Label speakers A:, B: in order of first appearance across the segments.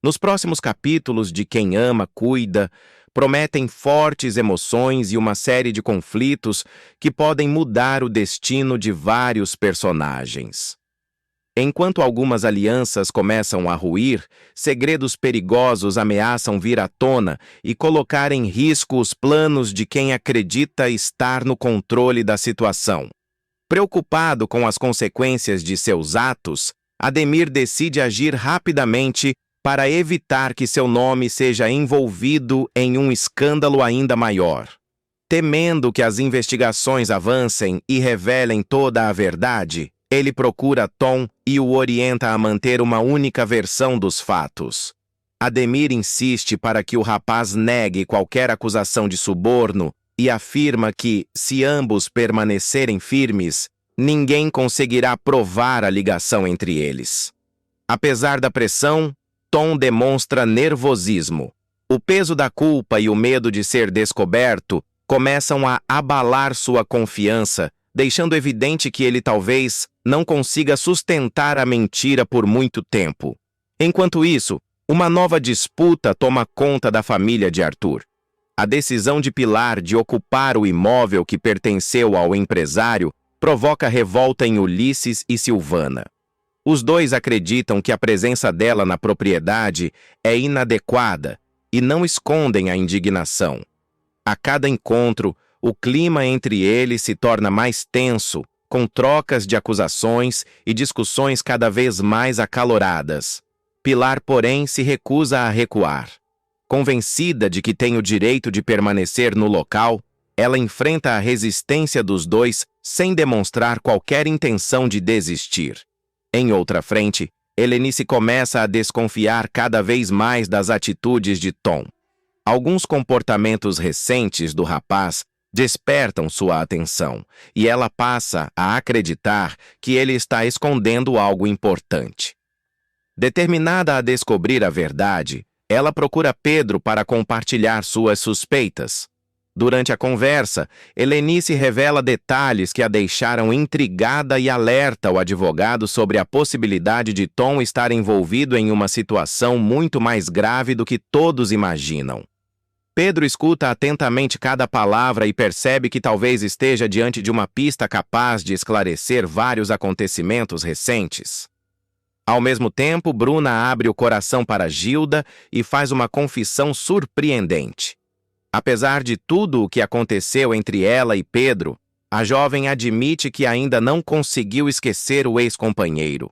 A: Nos próximos capítulos de Quem Ama, Cuida, prometem fortes emoções e uma série de conflitos que podem mudar o destino de vários personagens. Enquanto algumas alianças começam a ruir, segredos perigosos ameaçam vir à tona e colocar em risco os planos de quem acredita estar no controle da situação. Preocupado com as consequências de seus atos, Ademir decide agir rapidamente para evitar que seu nome seja envolvido em um escândalo ainda maior. Temendo que as investigações avancem e revelem toda a verdade, ele procura Tom e o orienta a manter uma única versão dos fatos. Ademir insiste para que o rapaz negue qualquer acusação de suborno e afirma que, se ambos permanecerem firmes, ninguém conseguirá provar a ligação entre eles. Apesar da pressão, Tom demonstra nervosismo. O peso da culpa e o medo de ser descoberto começam a abalar sua confiança, deixando evidente que ele talvez não consiga sustentar a mentira por muito tempo. Enquanto isso, uma nova disputa toma conta da família de Arthur. A decisão de Pilar de ocupar o imóvel que pertenceu ao empresário provoca revolta em Ulisses e Silvana. Os dois acreditam que a presença dela na propriedade é inadequada e não escondem a indignação. A cada encontro, o clima entre eles se torna mais tenso, com trocas de acusações e discussões cada vez mais acaloradas. Pilar, porém, se recusa a recuar. Convencida de que tem o direito de permanecer no local, ela enfrenta a resistência dos dois sem demonstrar qualquer intenção de desistir. Em outra frente, Helenice começa a desconfiar cada vez mais das atitudes de Tom. Alguns comportamentos recentes do rapaz despertam sua atenção, e ela passa a acreditar que ele está escondendo algo importante. Determinada a descobrir a verdade, ela procura Pedro para compartilhar suas suspeitas. Durante a conversa, Helenice revela detalhes que a deixaram intrigada e alerta o advogado sobre a possibilidade de Tom estar envolvido em uma situação muito mais grave do que todos imaginam. Pedro escuta atentamente cada palavra e percebe que talvez esteja diante de uma pista capaz de esclarecer vários acontecimentos recentes. Ao mesmo tempo, Bruna abre o coração para Gilda e faz uma confissão surpreendente. Apesar de tudo o que aconteceu entre ela e Pedro, a jovem admite que ainda não conseguiu esquecer o ex-companheiro.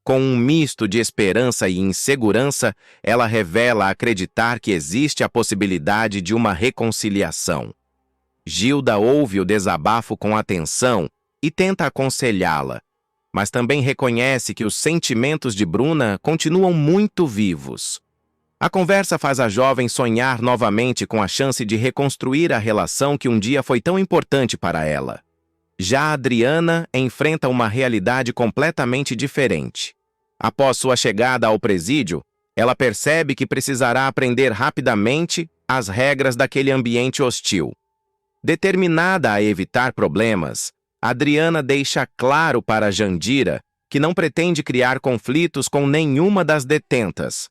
A: Com um misto de esperança e insegurança, ela revela acreditar que existe a possibilidade de uma reconciliação. Gilda ouve o desabafo com atenção e tenta aconselhá-la, mas também reconhece que os sentimentos de Bruna continuam muito vivos. A conversa faz a jovem sonhar novamente com a chance de reconstruir a relação que um dia foi tão importante para ela. Já Adriana enfrenta uma realidade completamente diferente. Após sua chegada ao presídio, ela percebe que precisará aprender rapidamente as regras daquele ambiente hostil. Determinada a evitar problemas, Adriana deixa claro para Jandira que não pretende criar conflitos com nenhuma das detentas.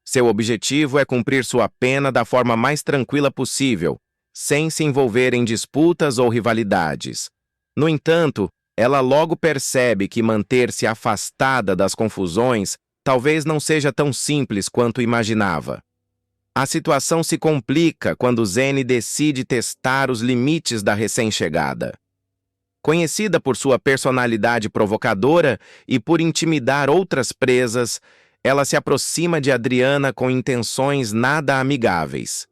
A: Seu objetivo é cumprir sua pena da forma mais tranquila possível, sem se envolver em disputas ou rivalidades. No entanto, ela logo percebe que manter-se afastada das confusões talvez não seja tão simples quanto imaginava. A situação se complica quando Zene decide testar os limites da recém-chegada. Conhecida por sua personalidade provocadora e por intimidar outras presas, ela se aproxima de Adriana com intenções nada amigáveis.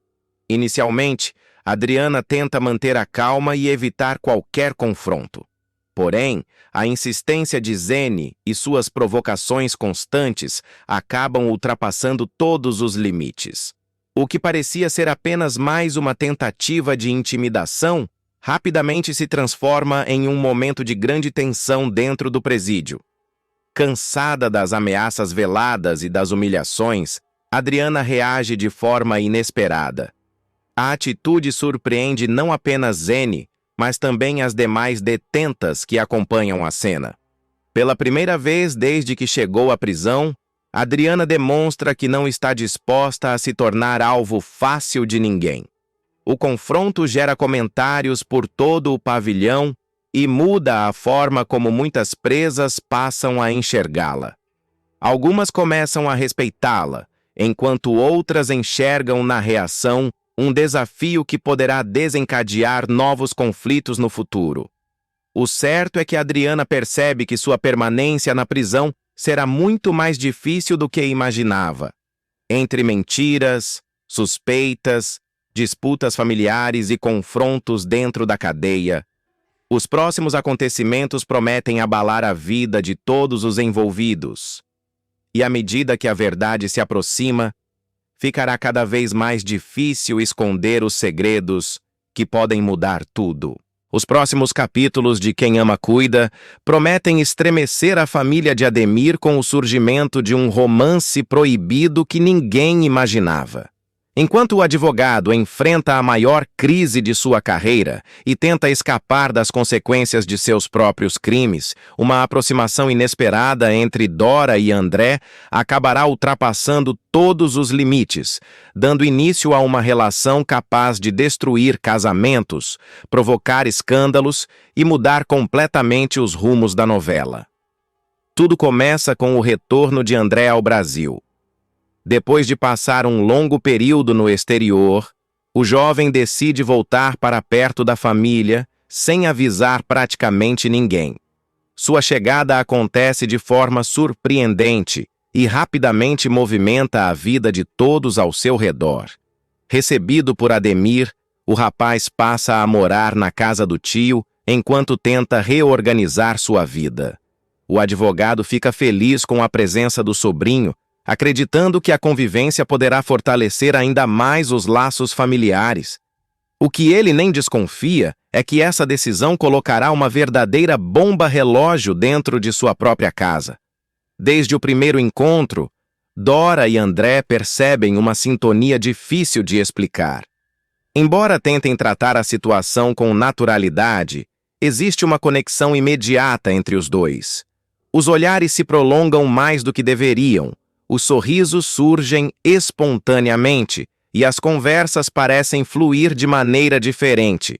A: Inicialmente, Adriana tenta manter a calma e evitar qualquer confronto. Porém, a insistência de Zene e suas provocações constantes acabam ultrapassando todos os limites. O que parecia ser apenas mais uma tentativa de intimidação, rapidamente se transforma em um momento de grande tensão dentro do presídio. Cansada das ameaças veladas e das humilhações, Adriana reage de forma inesperada. A atitude surpreende não apenas Zene, mas também as demais detentas que acompanham a cena. Pela primeira vez desde que chegou à prisão, Adriana demonstra que não está disposta a se tornar alvo fácil de ninguém. O confronto gera comentários por todo o pavilhão e muda a forma como muitas presas passam a enxergá-la. Algumas começam a respeitá-la, enquanto outras enxergam na reação um desafio que poderá desencadear novos conflitos no futuro. O certo é que Adriana percebe que sua permanência na prisão será muito mais difícil do que imaginava. Entre mentiras, suspeitas, disputas familiares e confrontos dentro da cadeia, os próximos acontecimentos prometem abalar a vida de todos os envolvidos. E à medida que a verdade se aproxima, ficará cada vez mais difícil esconder os segredos que podem mudar tudo. Os próximos capítulos de Quem Ama Cuida prometem estremecer a família de Ademir com o surgimento de um romance proibido que ninguém imaginava. Enquanto o advogado enfrenta a maior crise de sua carreira e tenta escapar das consequências de seus próprios crimes, uma aproximação inesperada entre Dora e André acabará ultrapassando todos os limites, dando início a uma relação capaz de destruir casamentos, provocar escândalos e mudar completamente os rumos da novela. Tudo começa com o retorno de André ao Brasil. Depois de passar um longo período no exterior, o jovem decide voltar para perto da família, sem avisar praticamente ninguém. Sua chegada acontece de forma surpreendente e rapidamente movimenta a vida de todos ao seu redor. Recebido por Ademir, o rapaz passa a morar na casa do tio enquanto tenta reorganizar sua vida. O advogado fica feliz com a presença do sobrinho, acreditando que a convivência poderá fortalecer ainda mais os laços familiares. O que ele nem desconfia é que essa decisão colocará uma verdadeira bomba relógio dentro de sua própria casa. Desde o primeiro encontro, Dora e André percebem uma sintonia difícil de explicar. Embora tentem tratar a situação com naturalidade, existe uma conexão imediata entre os dois. Os olhares se prolongam mais do que deveriam. Os sorrisos surgem espontaneamente e as conversas parecem fluir de maneira diferente.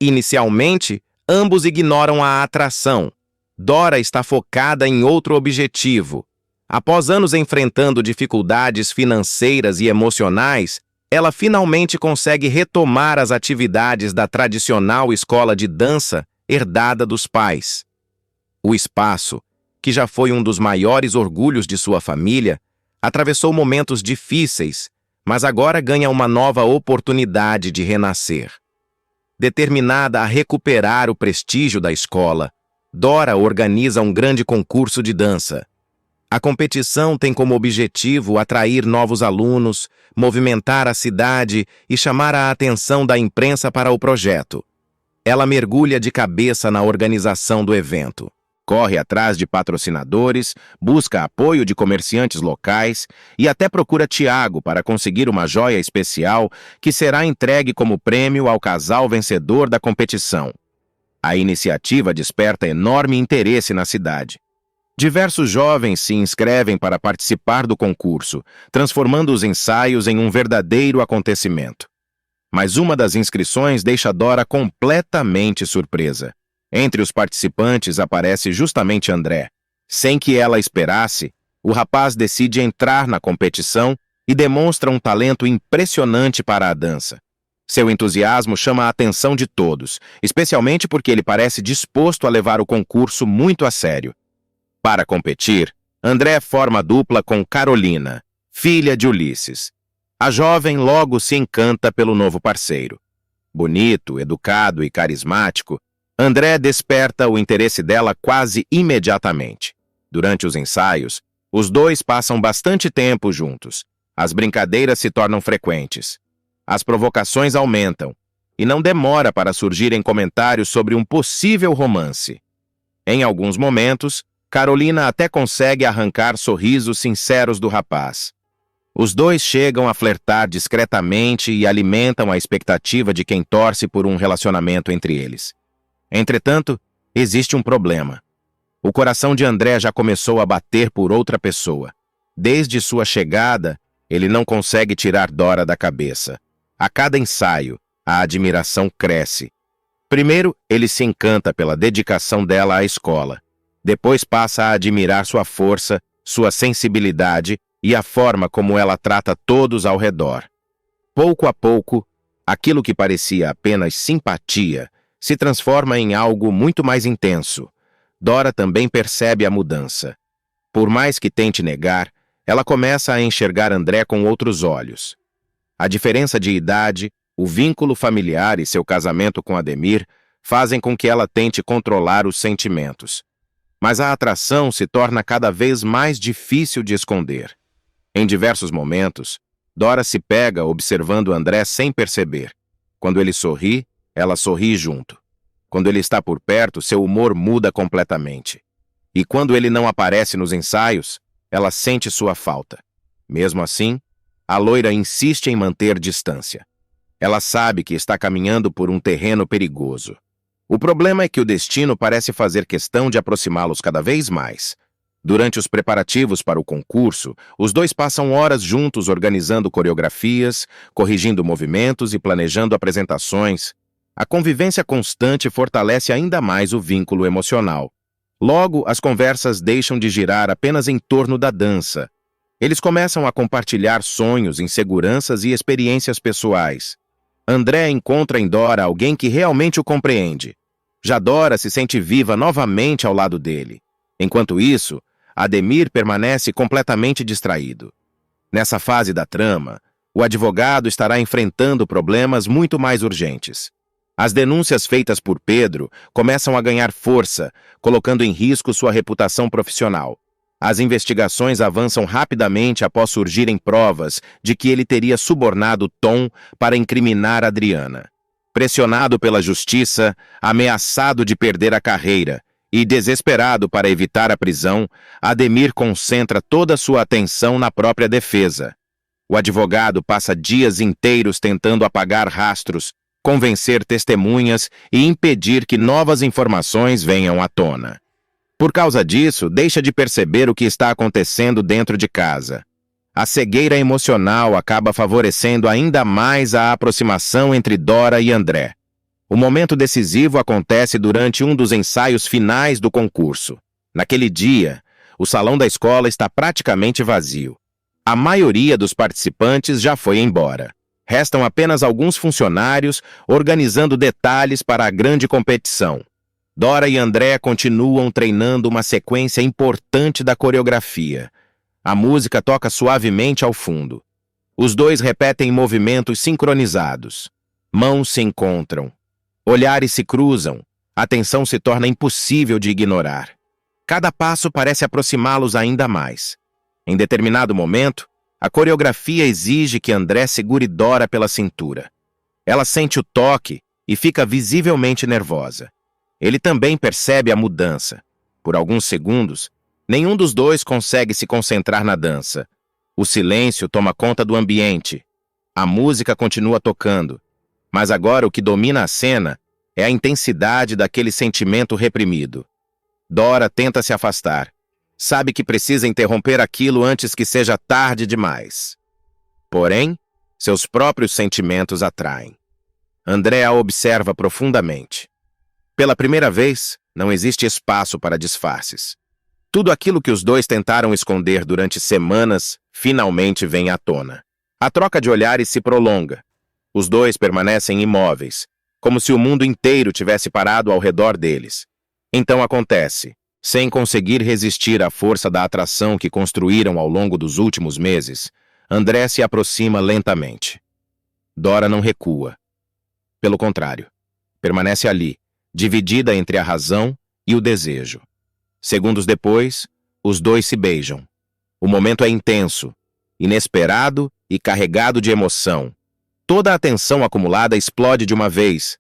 A: Inicialmente, ambos ignoram a atração. Dora está focada em outro objetivo. Após anos enfrentando dificuldades financeiras e emocionais, ela finalmente consegue retomar as atividades da tradicional escola de dança herdada dos pais. O espaço, que já foi um dos maiores orgulhos de sua família, atravessou momentos difíceis, mas agora ganha uma nova oportunidade de renascer. Determinada a recuperar o prestígio da escola, Dora organiza um grande concurso de dança. A competição tem como objetivo atrair novos alunos, movimentar a cidade e chamar a atenção da imprensa para o projeto. Ela mergulha de cabeça na organização do evento. Corre atrás de patrocinadores, busca apoio de comerciantes locais e até procura Tiago para conseguir uma joia especial que será entregue como prêmio ao casal vencedor da competição. A iniciativa desperta enorme interesse na cidade. Diversos jovens se inscrevem para participar do concurso, transformando os ensaios em um verdadeiro acontecimento. Mas uma das inscrições deixa Dora completamente surpresa. Entre os participantes aparece justamente André. Sem que ela esperasse, o rapaz decide entrar na competição e demonstra um talento impressionante para a dança. Seu entusiasmo chama a atenção de todos, especialmente porque ele parece disposto a levar o concurso muito a sério. Para competir, André forma dupla com Carolina, filha de Ulisses. A jovem logo se encanta pelo novo parceiro. Bonito, educado e carismático, André desperta o interesse dela quase imediatamente. Durante os ensaios, os dois passam bastante tempo juntos. As brincadeiras se tornam frequentes. As provocações aumentam, e não demora para surgirem comentários sobre um possível romance. Em alguns momentos, Carolina até consegue arrancar sorrisos sinceros do rapaz. Os dois chegam a flertar discretamente e alimentam a expectativa de quem torce por um relacionamento entre eles. Entretanto, existe um problema. O coração de André já começou a bater por outra pessoa. Desde sua chegada, ele não consegue tirar Dora da cabeça. A cada ensaio, a admiração cresce. Primeiro, ele se encanta pela dedicação dela à escola. Depois passa a admirar sua força, sua sensibilidade e a forma como ela trata todos ao redor. Pouco a pouco, aquilo que parecia apenas simpatia se transforma em algo muito mais intenso. Dora também percebe a mudança. Por mais que tente negar, ela começa a enxergar André com outros olhos. A diferença de idade, o vínculo familiar e seu casamento com Ademir fazem com que ela tente controlar os sentimentos. Mas a atração se torna cada vez mais difícil de esconder. Em diversos momentos, Dora se pega observando André sem perceber. Quando ele sorri, ela sorri junto. Quando ele está por perto, seu humor muda completamente. E quando ele não aparece nos ensaios, ela sente sua falta. Mesmo assim, a loira insiste em manter distância. Ela sabe que está caminhando por um terreno perigoso. O problema é que o destino parece fazer questão de aproximá-los cada vez mais. Durante os preparativos para o concurso, os dois passam horas juntos organizando coreografias, corrigindo movimentos e planejando apresentações. A convivência constante fortalece ainda mais o vínculo emocional. Logo, as conversas deixam de girar apenas em torno da dança. Eles começam a compartilhar sonhos, inseguranças e experiências pessoais. André encontra em Dora alguém que realmente o compreende. Já Dora se sente viva novamente ao lado dele. Enquanto isso, Ademir permanece completamente distraído. Nessa fase da trama, o advogado estará enfrentando problemas muito mais urgentes. As denúncias feitas por Pedro começam a ganhar força, colocando em risco sua reputação profissional. As investigações avançam rapidamente após surgirem provas de que ele teria subornado Tom para incriminar Adriana. Pressionado pela justiça, ameaçado de perder a carreira e desesperado para evitar a prisão, Ademir concentra toda sua atenção na própria defesa. O advogado passa dias inteiros tentando apagar rastros, convencer testemunhas e impedir que novas informações venham à tona. Por causa disso, deixa de perceber o que está acontecendo dentro de casa. A cegueira emocional acaba favorecendo ainda mais a aproximação entre Dora e André. O momento decisivo acontece durante um dos ensaios finais do concurso. Naquele dia, o salão da escola está praticamente vazio. A maioria dos participantes já foi embora. Restam apenas alguns funcionários organizando detalhes para a grande competição. Dora e André continuam treinando uma sequência importante da coreografia. A música toca suavemente ao fundo. Os dois repetem movimentos sincronizados. Mãos se encontram. Olhares se cruzam. A tensão se torna impossível de ignorar. Cada passo parece aproximá-los ainda mais. Em determinado momento, a coreografia exige que André segure Dora pela cintura. Ela sente o toque e fica visivelmente nervosa. Ele também percebe a mudança. Por alguns segundos, nenhum dos dois consegue se concentrar na dança. O silêncio toma conta do ambiente. A música continua tocando, mas agora o que domina a cena é a intensidade daquele sentimento reprimido. Dora tenta se afastar. Sabe que precisa interromper aquilo antes que seja tarde demais. Porém, seus próprios sentimentos atraem. André a observa profundamente. Pela primeira vez, não existe espaço para disfarces. Tudo aquilo que os dois tentaram esconder durante semanas finalmente vem à tona. A troca de olhares se prolonga. Os dois permanecem imóveis, como se o mundo inteiro tivesse parado ao redor deles. Então acontece. Sem conseguir resistir à força da atração que construíram ao longo dos últimos meses, André se aproxima lentamente. Dora não recua. Pelo contrário, permanece ali, dividida entre a razão e o desejo. Segundos depois, os dois se beijam. O momento é intenso, inesperado e carregado de emoção. Toda a tensão acumulada explode de uma vez.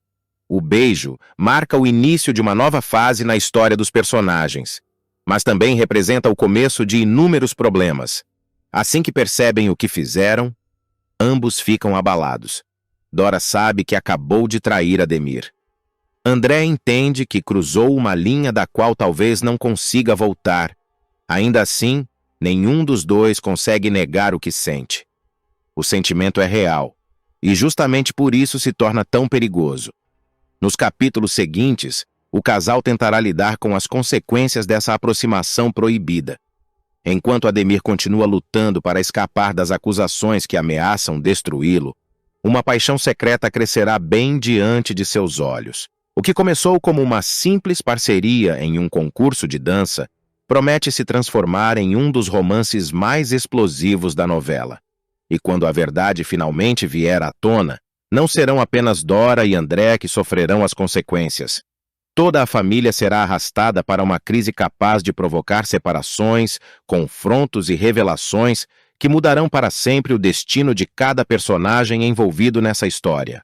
A: O beijo marca o início de uma nova fase na história dos personagens, mas também representa o começo de inúmeros problemas. Assim que percebem o que fizeram, ambos ficam abalados. Dora sabe que acabou de trair Ademir. André entende que cruzou uma linha da qual talvez não consiga voltar. Ainda assim, Nenhum dos dois consegue negar o que sente. O sentimento é real, e justamente por isso se torna tão perigoso. Nos capítulos seguintes, o casal tentará lidar com as consequências dessa aproximação proibida. Enquanto Ademir continua lutando para escapar das acusações que ameaçam destruí-lo, uma paixão secreta crescerá bem diante de seus olhos. O que começou como uma simples parceria em um concurso de dança promete se transformar em um dos romances mais explosivos da novela. E quando a verdade finalmente vier à tona, não serão apenas Dora e André que sofrerão as consequências. Toda a família será arrastada para uma crise capaz de provocar separações, confrontos e revelações que mudarão para sempre o destino de cada personagem envolvido nessa história.